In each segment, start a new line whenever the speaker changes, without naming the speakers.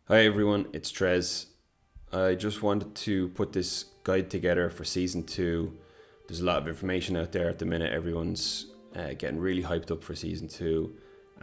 Hi everyone, it's Trez. I just wanted to put this guide together for season 2. There's a lot of information out there at the minute. Everyone's getting really hyped up for season 2,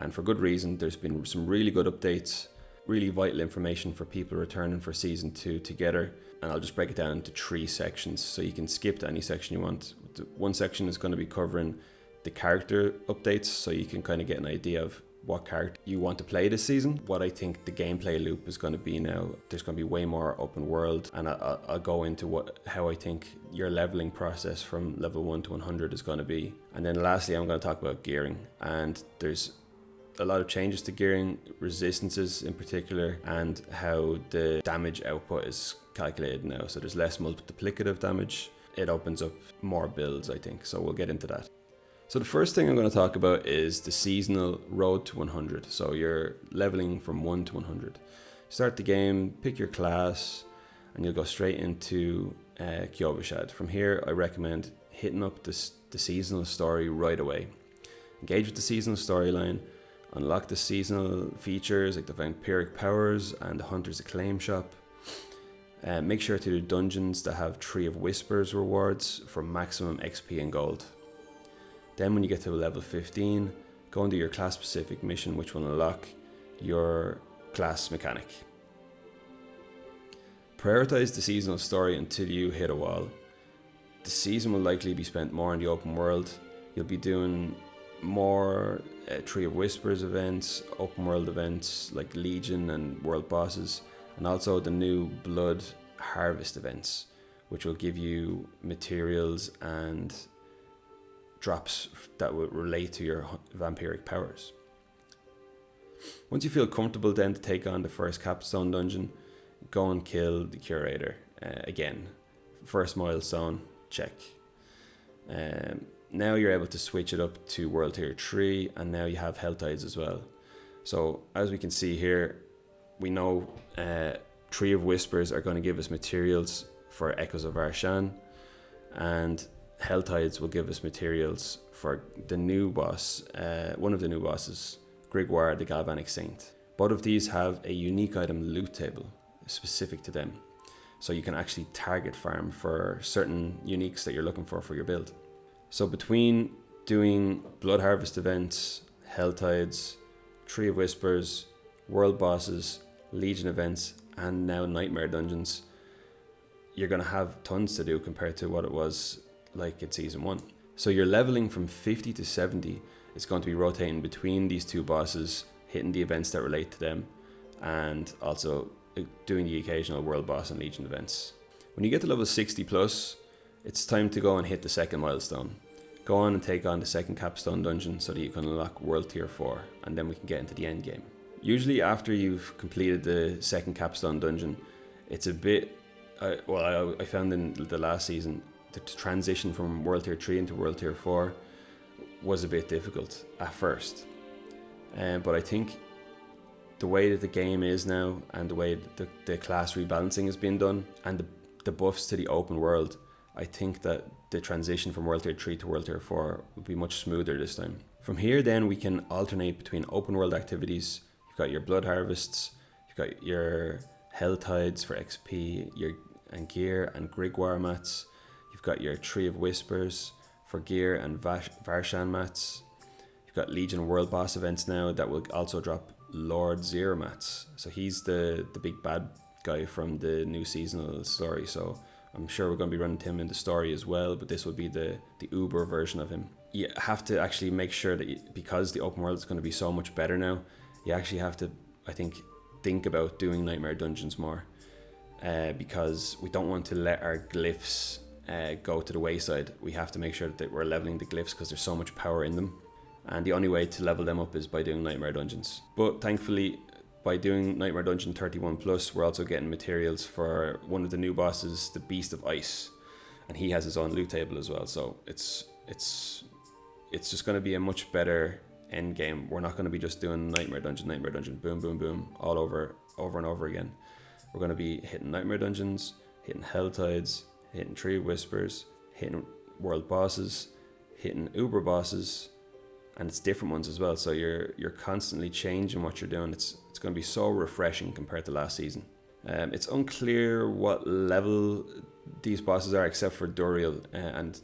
and for good reason. There's been some really good updates, really vital information for people returning for season 2 together. And I'll just break it down into 3 sections so you can skip to any section you want. One section is going to be covering the character updates, so you can kind of get an idea of what character you want to play this season. What I think the gameplay loop is going to be now. There's going to be way more open world, and I'll go into how I think your leveling process from level 1 to 100 is going to be. And then lastly, I'm going to talk about gearing, and there's a lot of changes to gearing, resistances in particular, and how the damage output is calculated now. So there's less multiplicative damage. It opens up more builds, I think, so we'll get into that. So the first thing I'm going to talk about is the seasonal road to 100. So you're leveling from 1 to 100. Start the game, pick your class, and you'll go straight into Kyovashad. From here, I recommend hitting up the seasonal story right away. Engage with the seasonal storyline, unlock the seasonal features like the vampiric powers and the Hunter's Acclaim shop. Make sure to do dungeons that have Tree of Whispers rewards for maximum XP and gold. Then when you get to level 15, go and do your class specific mission, which will unlock your class mechanic. Prioritize the seasonal story until you hit a wall. The season will likely be spent more in the open world. You'll be doing more Tree of Whispers events, open world events like Legion and world bosses, and also the new Blood Harvest events, which will give you materials and drops that will relate to your vampiric powers. Once you feel comfortable then to take on the first capstone dungeon, go and kill the curator. Again, first milestone, check. Now you're able to switch it up to World Tier 3, and now you have Helltides as well. So as we can see here, we know Tree of Whispers are going to give us materials for Echoes of Arshan, and Helltides will give us materials for the new boss, one of the new bosses, Grigwar the Galvanic Saint. Both of these have a unique item loot table specific to them, so you can actually target farm for certain uniques that you're looking for your build. So between doing Blood Harvest events, Helltides, Tree of Whispers, world bosses, Legion events, and now Nightmare dungeons, you're going to have tons to do compared to what it was like in season 1. So your leveling from 50 to 70 is going to be rotating between these two bosses, hitting the events that relate to them, and also doing the occasional world boss and Legion events. When you get to level 60 plus, it's time to go and hit the second milestone. Go on and take on the second capstone dungeon so that you can unlock World Tier 4, and then we can get into the end game. Usually after you've completed the second capstone dungeon, it's a bit, I found in the last season, the transition from World Tier 3 into World Tier 4 was a bit difficult at first. But I think the way that the game is now, and the way the class rebalancing has been done, and the buffs to the open world, I think that the transition from World Tier 3 to World Tier 4 will be much smoother this time. From here then we can alternate between open world activities. You've got your Blood Harvests, you've got your Helltides for XP, and gear and Grigwar mats. You've got your Tree of Whispers for gear and Varshan mats. You've got Legion World Boss events now that will also drop Lord Zero mats. So he's the big bad guy from the new seasonal story. So I'm sure we're going to be running him in the story as well, but this will be the Uber version of him. You have to actually make sure that because the open world is going to be so much better now, you actually have to, I think about doing Nightmare dungeons more, because we don't want to let our glyphs go to the wayside. We have to make sure that we're leveling the glyphs because there's so much power in them, and the only way to level them up is by doing Nightmare dungeons. But thankfully, by doing Nightmare Dungeon 31 plus, we're also getting materials for one of the new bosses, the Beast of Ice, and he has his own loot table as well. So it's just going to be a much better end game. We're not going to be just doing Nightmare Dungeon, boom, boom, boom, all over and over again. We're going to be hitting Nightmare dungeons, hitting Helltides, hitting Tree of Whispers, hitting world bosses, hitting Uber bosses, and it's different ones as well. So you're constantly changing what you're doing. It's going to be so refreshing compared to last season. It's unclear what level these bosses are, except for Duriel. And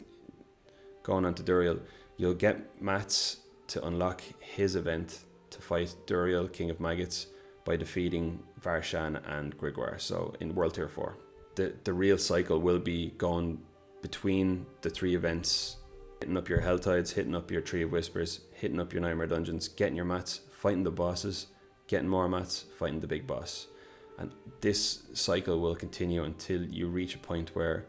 going on to Duriel, you'll get mats to unlock his event to fight Duriel, King of Maggots, by defeating Varshan and Grigor. So in World Tier 4. The real cycle will be going between the 3 events, hitting up your Helltides, hitting up your Tree of Whispers, hitting up your Nightmare Dungeons, getting your mats, fighting the bosses, getting more mats, fighting the big boss. And this cycle will continue until you reach a point where,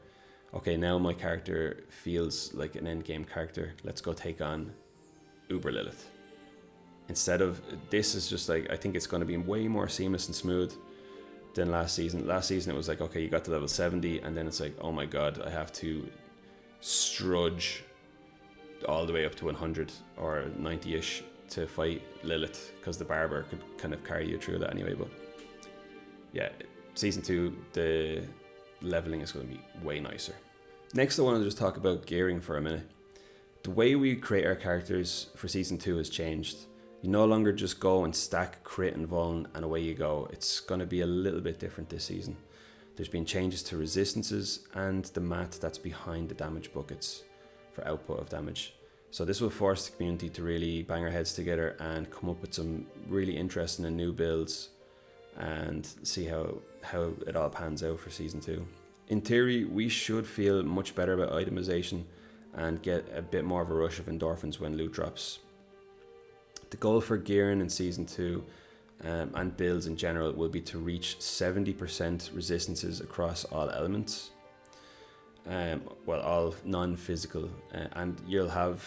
okay, now my character feels like an endgame character. Let's go take on Uber Lilith. Instead of, this is just like, I think it's going to be way more seamless and smooth than last season. Last season it was like, okay, you got to level 70 and then it's like, oh my god, I have to strudge all the way up to 100 or 90-ish to fight Lilith, because the Barber could kind of carry you through that anyway. But yeah, season 2, the leveling is going to be way nicer. Next, I want to just talk about gearing for a minute. The way we create our characters for season 2 has changed. You no longer just go and stack crit and vuln and away you go. It's going to be a little bit different this season. There's been changes to resistances and the mat that's behind the damage buckets for output of damage. So this will force the community to really bang our heads together and come up with some really interesting and new builds and see how it all pans out for season 2. In theory, we should feel much better about itemization and get a bit more of a rush of endorphins when loot drops. The goal for gearing in season 2 and builds in general will be to reach 70% resistances across all elements. All non-physical, and you'll have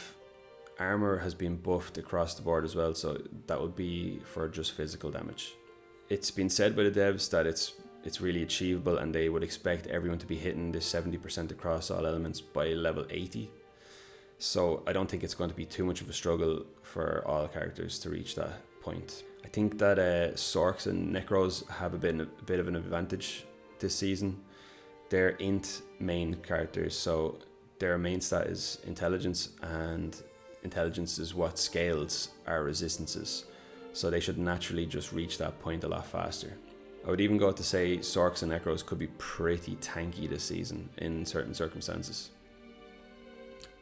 armor has been buffed across the board as well, so that would be for just physical damage. It's been said by the devs that it's really achievable and they would expect everyone to be hitting this 70% across all elements by level 80. So I don't think it's going to be too much of a struggle for all characters to reach that point. I think that Sorcs and Necros have a bit of an advantage this season. They're int main characters, so their main stat is intelligence, and intelligence is what scales our resistances. So they should naturally just reach that point a lot faster. I would even go to say Sorcs and Necros could be pretty tanky this season in certain circumstances.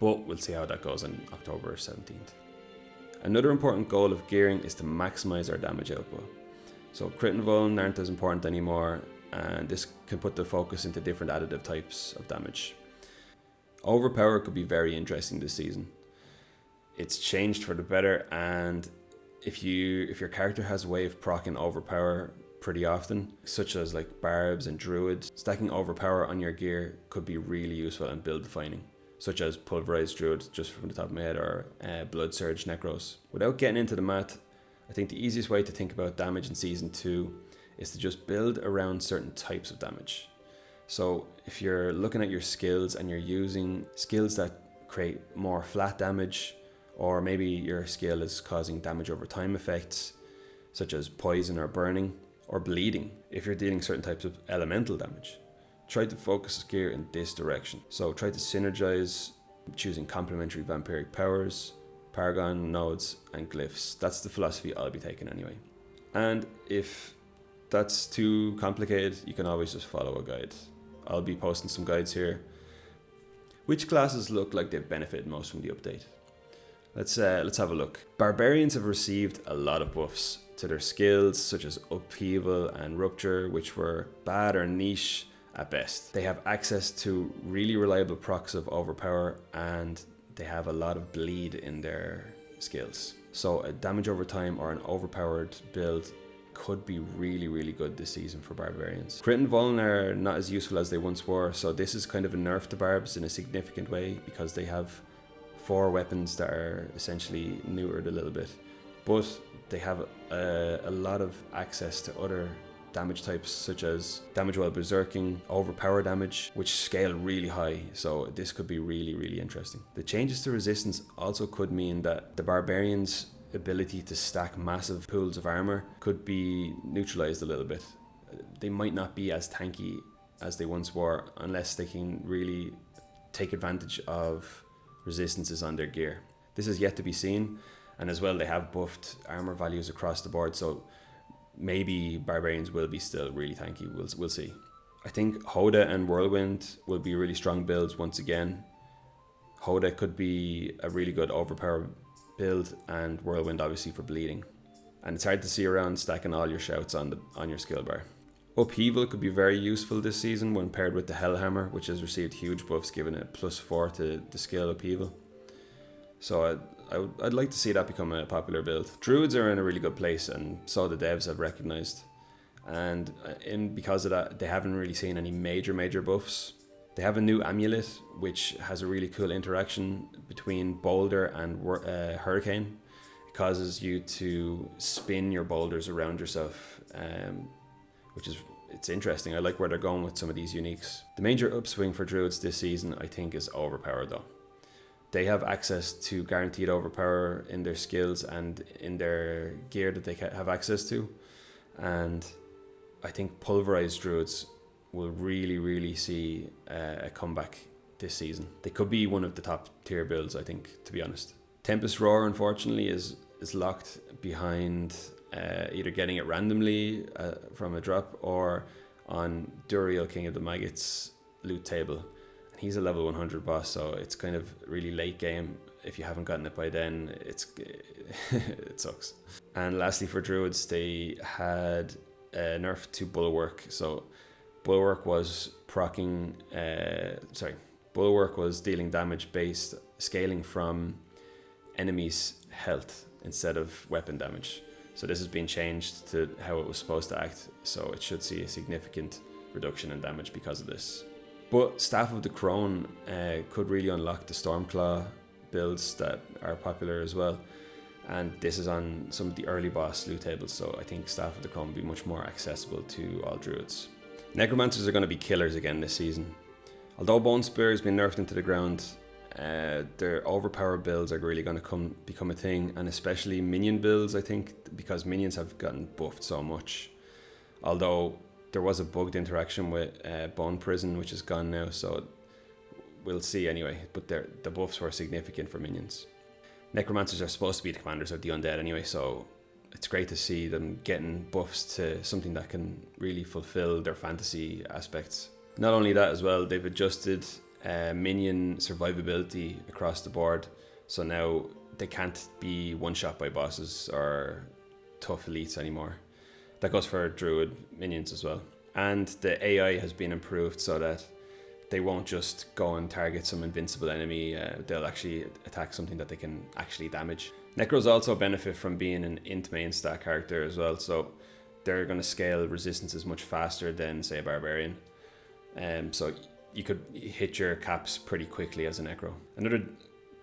But we'll see how that goes on October 17th. Another important goal of gearing is to maximize our damage output. So crit and vuln aren't as important anymore, and this can put the focus into different additive types of damage. Overpower could be very interesting this season. It's changed for the better, and if your character has a way of proccing overpower pretty often, such as like Barbs and Druid, stacking overpower on your gear could be really useful and build defining, such as Pulverized Druid, just from the top of my head, or Blood Surge Necros. Without getting into the math, I think the easiest way to think about damage in Season 2 is to just build around certain types of damage. So if you're looking at your skills and you're using skills that create more flat damage, or maybe your skill is causing damage over time effects, such as poison or burning, or bleeding, if you're dealing certain types of elemental damage, try to focus gear in this direction. So try to synergize, choosing complementary vampiric powers, paragon nodes, and glyphs. That's the philosophy I'll be taking anyway. And if that's too complicated, you can always just follow a guide. I'll be posting some guides here. Which classes look like they've benefited most from the update? Let's have a look. Barbarians have received a lot of buffs to their skills, such as Upheaval and Rupture, which were bad or niche at best. They have access to really reliable procs of Overpower, and they have a lot of bleed in their skills. So a damage over time or an overpowered build could be really, really good this season for Barbarians. Crit and Vuln are not as useful as they once were, so this is kind of a nerf to Barbs in a significant way, because they have 4 weapons that are essentially neutered a little bit, but they have a lot of access to other damage types, such as damage while berserking, overpower damage, which scale really high, so this could be really, really interesting. The changes to resistance also could mean that the Barbarians' ability to stack massive pools of armor could be neutralized a little bit. They might not be as tanky as they once were, unless they can really take advantage of resistances on their gear. This is yet to be seen, and as well they have buffed armor values across the board, so maybe Barbarians will be still really tanky. We'll see. I think Hoda and Whirlwind will be really strong builds once again. Hoda could be a really good overpower build, and Whirlwind obviously for bleeding. And it's hard to see around stacking all your shouts on your skill bar. Upheaval could be very useful this season when paired with the Hellhammer, which has received huge buffs, giving it +4 to the skill Upheaval. So I'd like to see that become a popular build. Druids are in a really good place, and so the devs have recognised. And because of that, they haven't really seen any major buffs. They have a new amulet, which has a really cool interaction between Boulder and Hurricane. It causes you to spin your boulders around yourself, it's interesting. I like where they're going with some of these uniques. The major upswing for Druids this season, I think, is overpower though. They have access to guaranteed overpower in their skills and in their gear that they have access to. And I think pulverized Druids will really see a comeback this season. They could be one of the top tier builds, I think, to be honest. Tempest Roar, unfortunately, is locked behind either getting it randomly from a drop or on Duriel, King of the Maggots loot table. And he's a level 100 boss, so it's kind of really late game. If you haven't gotten it by then, it sucks. And lastly, for Druids, they had a nerf to Bulwark. So Bulwark was Bulwark was dealing damage based scaling from enemies' health instead of weapon damage. So this has been changed to how it was supposed to act, so it should see a significant reduction in damage because of this. But Staff of the Crone could really unlock the Stormclaw builds that are popular as well, and this is on some of the early boss loot tables, so I think Staff of the Crone will be much more accessible to all Druids. Necromancers are going to be killers again this season. Although Bone Spear has been nerfed into the ground, their overpower builds are really going to become a thing, and especially minion builds, I think, because minions have gotten buffed so much. Although there was a bugged interaction with Bone Prison, which is gone now, so we'll see anyway, but the buffs were significant for minions. Necromancers are supposed to be the commanders of the undead anyway, so it's great to see them getting buffs to something that can really fulfill their fantasy aspects. Not only that as well, they've adjusted minion survivability across the board, so now they can't be one shot by bosses or tough elites anymore. That goes for Druid minions as well. And the AI has been improved so that they won't just go and target some invincible enemy, they'll actually attack something that they can actually damage. Necros also benefit from being an int main stat character as well, so they're going to scale resistances much faster than, say, a Barbarian. So you could hit your caps pretty quickly as a Necro. Another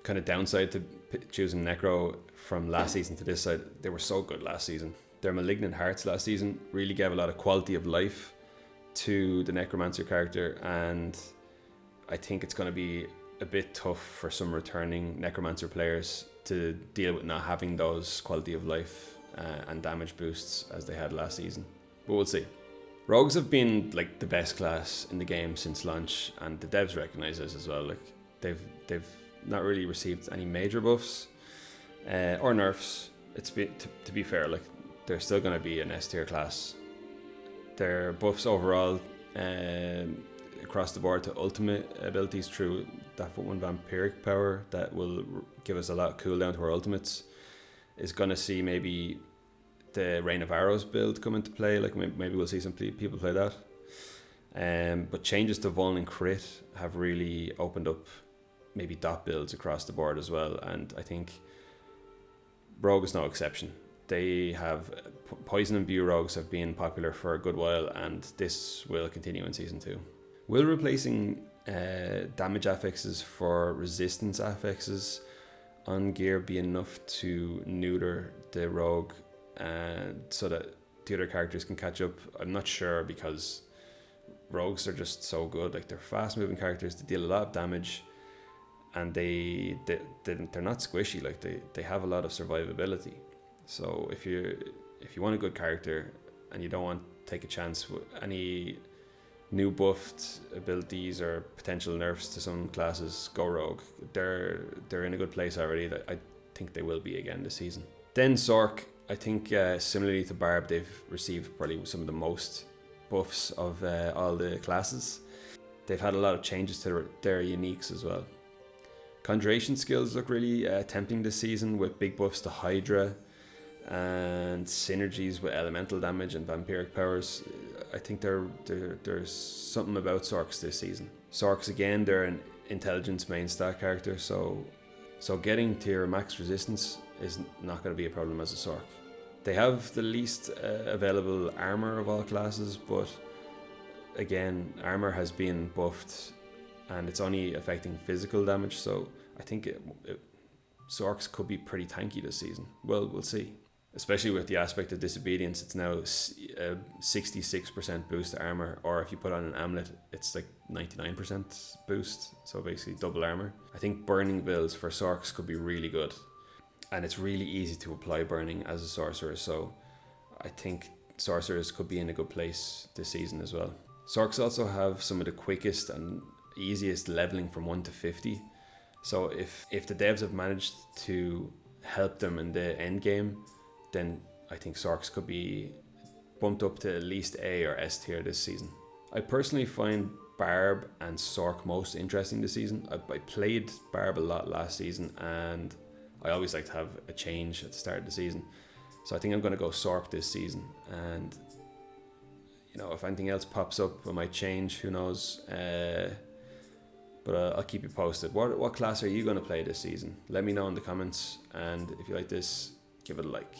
kind of downside to choosing Necro from last season to this side, they were so good last season. Their Malignant Hearts last season really gave a lot of quality of life to the Necromancer character, and I think it's going to be a bit tough for some returning Necromancer players to deal with not having those quality of life and damage boosts as they had last season. But we'll see. Rogues have been like the best class in the game since launch, and the devs recognize this as well. Like they've not really received any major buffs or nerfs. To be fair, like they're still going to be an S tier class. Their buffs overall across the board to ultimate abilities through that one vampiric power that will give us a lot of cooldown to our ultimates is going to see maybe the Rain of Arrows build come into play. Like maybe we'll see some people play that. But changes to Vuln and Crit have really opened up maybe dot builds across the board as well, and I think Rogue is no exception. They have Poison and Bew Rogues have been popular for a good while, and this will continue in Season 2. Will replacing damage affixes for resistance affixes on gear be enough to neuter the rogue so that the other characters can catch up? I'm not sure, because rogues are just so good. Like, they're fast moving characters, they deal a lot of damage, and they're not squishy. Like, they have a lot of survivability. So if you want a good character and you don't want to take a chance with any new buffed abilities or potential nerfs to some classes, go rogue. They're in a good place already. That I think they will be again this season. Then Sorc, I think similarly to Barb, they've received probably some of the most buffs of all the classes. They've had a lot of changes to their uniques as well. Conjuration skills look really tempting this season, with big buffs to Hydra and synergies with elemental damage and vampiric powers. I think there's something about Sorcs this season. Sorcs, again, they're an intelligence main stat character, so getting to your max resistance is not going to be a problem as a Sorc. They have the least available armor of all classes, but again, armor has been buffed and it's only affecting physical damage, so I think Sorcs could be pretty tanky this season. Well, we'll see. Especially with the aspect of disobedience, it's now a 66% boost to armor, or if you put on an amulet, it's like 99% boost, so basically double armor. I think burning builds for Sorcs could be really good, and it's really easy to apply burning as a sorcerer, so I think sorcerers could be in a good place this season as well. Sorcs also have some of the quickest and easiest leveling from 1 to 50, so if the devs have managed to help them in the end game, then I think Sorcs could be bumped up to at least A or S tier this season. I personally find Barb and Sorc most interesting this season. I played Barb a lot last season, and I always like to have a change at the start of the season. So I think I'm going to go Sorc this season, and if anything else pops up, I might change, who knows. But I'll keep you posted. What class are you going to play this season? Let me know in the comments, and if you like this, give it a like.